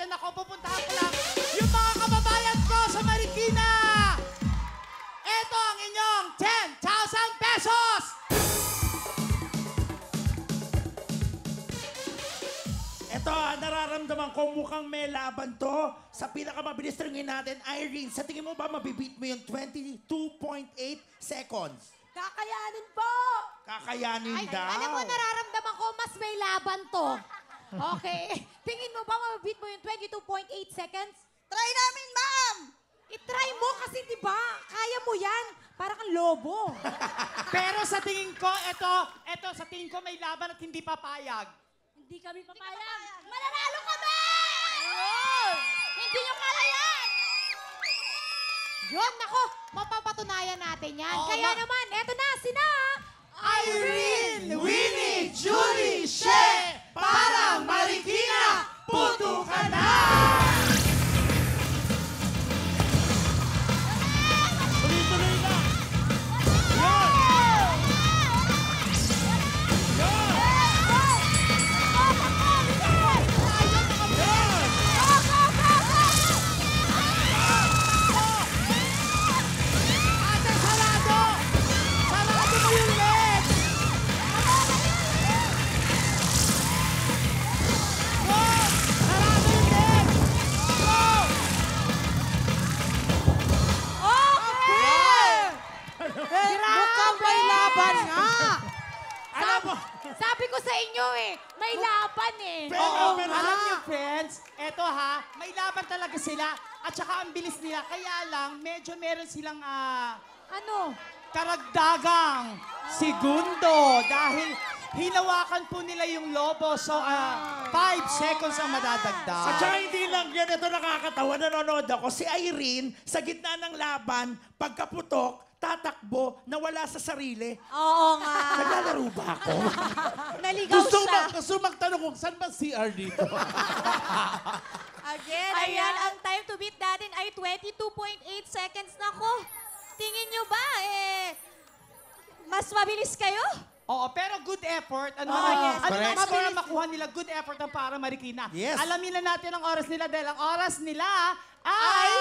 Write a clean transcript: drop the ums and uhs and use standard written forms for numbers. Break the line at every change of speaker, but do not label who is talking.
natin. Ako, pupuntahan ko lang yung mga kababayan ko sa Marikina. Ito ang inyong 10,000 pesos!
Ito, nararamdaman ko mukhang may laban to. Sa pinakamabilis ringin natin, Irene, sa tingin mo ba mabibit mo yung 22.8 seconds?
Kakayanin po!
Kakayanin daw.
Alam mo, nararamdaman ko mas may laban to. Okay. Tingin mo ba mabibit mo yung 22.8 seconds?
Try namin, ma'am!
I-try mo kasi di ba? Kaya mo yan. Para kang lobo.
Pero sa tingin ko, ito, sa tingin ko may laban at hindi papayag.
Hindi kami papayag. Mananalo kami! Hindi nyo kaya yan! Yun, nako, mapapatunayan natin yan.
Oo,
Kaya naman, eto na, sina
Irene, Winnie, Julie, She, parang Marikina, puto ka na!
Tuloy-tuloy na!
Ate, sarado! Sarado mo yung leg! Go! Sarado yung leg! Go!
Mukhang may laban nga!
Alam mo,
Sabi ko sa inyo may laban
Pero,
Oo,
pero,
alam niyo, friends, eto ha, may laban talaga sila at saka ang bilis nila. Kaya lang, medyo meron silang
Ano?
karagdagang segundo dahil hinawakan po nila yung lobo. So, 5 seconds ang
at
madadagdag.
saka hindi lang yan, ito nakakatawa, nanonood ako. Si Irene, sa gitna ng laban, pagkaputok, tatakbo, nawala sa sarili.
Oo nga.
Naglalaro ba ako?
Naligaw siya.
Gusto magtanong kung saan ba CR dito?
Again,
Ayan, ang time to beat natin ay 22.8 seconds na ko. Tingin nyo ba, mas mabilis kayo?
Oo, pero good effort. Ano
Oo,
naman,
yes.
ano
Correct.
naman para makuha nila good effort ang para Marikina?
Yes.
Alamin na natin ang oras nila dahil ang oras nila ay